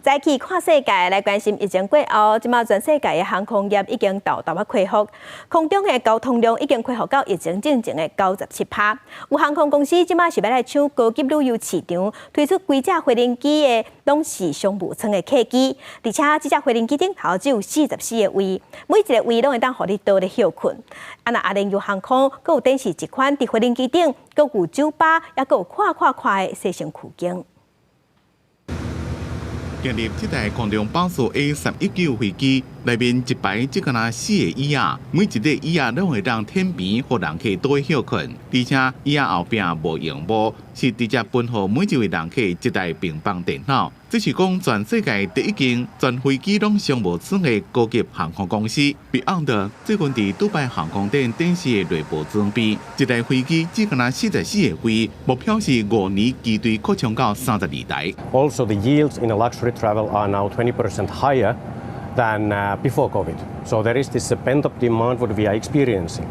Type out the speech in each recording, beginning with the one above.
早起看世界来关心疫情过后，即马全世界的航空业已经大大恢复，空中的交通量已经恢复到疫情之前的97%。有航空公司即马是要来抢高级旅游市场，推出几只飞行机的拢是商务舱的客机，而且这只飞行机顶头只有44个位，每一个位拢会当互你倒咧休困。若阿联酋航空，佮有展示一款伫飞行机顶，佮有酒吧，也佮有看的西城区景。 今日这台空中巴士 A319飞机内面一排只敢若4个椅仔，每一个椅仔拢会当天边，互人客倒休困，而且椅仔后壁无荧幕，是直接分予每一位人客一台平板电脑。这是讲全世界第一间全飞机拢商务舱的高级航空公司。Beyond 最近伫杜拜航空展展示的内部装备，一台飞机只敢若44个位，目标是5年机队扩充到32台。Also, the yields in a luxury travel are now 20% higher than before COVID. So there is this pent-up demand what we are experiencing.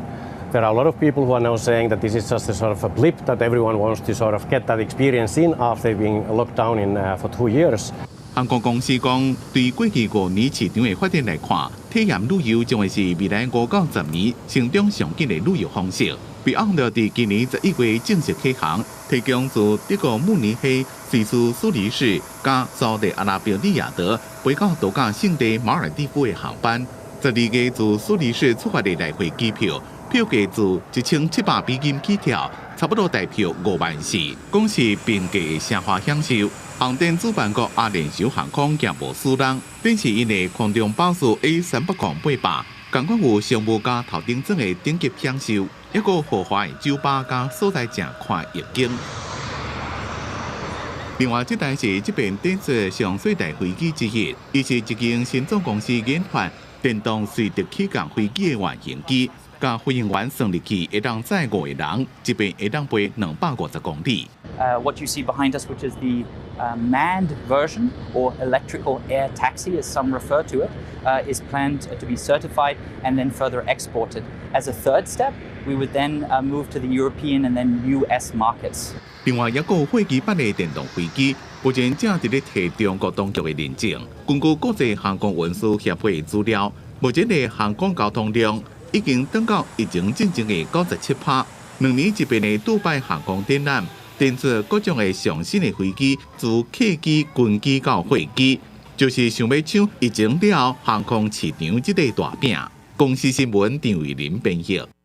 There are a lot of people who are now saying that this is just a sort of a blip that everyone wants to sort of get that experience in after being locked down for 2 years. 航空公司讲，对过去5年市场的发展来看，体验旅游将会是未来5到10年成长上紧的旅游方式。Beyond 伫今年11月正式启航，提供自德国慕尼黑、瑞士苏黎世、加沙特阿拉伯利亚德飞到度假胜地马尔地夫的航班。12月自苏黎世出发的来回机票。 票价自1700美金起跳，差不多大票5万4，讲是平价的奢华享受。航展主办国阿联酋航空也无输人，展示因的空中巴士 A380，同款有商务加头顶舱的顶级享受，一个豪华的酒吧加所在正看夜景。另外，这台是这边展示上水大飞机之一，伊是一间新创公司研发电动随着起降飞机的原型机。 甲飞行员算入去，会当载5个人，一边会当飞250公里。What you see behind us, which is the manned version or electrical air taxi, as some refer to it, is planned to be certified and then further exported. As a third step, we would then move to the European and then US markets. 另外，也有货机版的电动飞机，目前正伫咧摕中国当局的认证。根据国际航空运输协会的资料，目前的航空交通量。 已经登到疫情之前的97%。2年一遍的杜拜航空展览，展出各种的上新的飞机，从客机、军机到货机，就是想要抢疫情了航空市场这个大饼。公司新闻张伟林编译。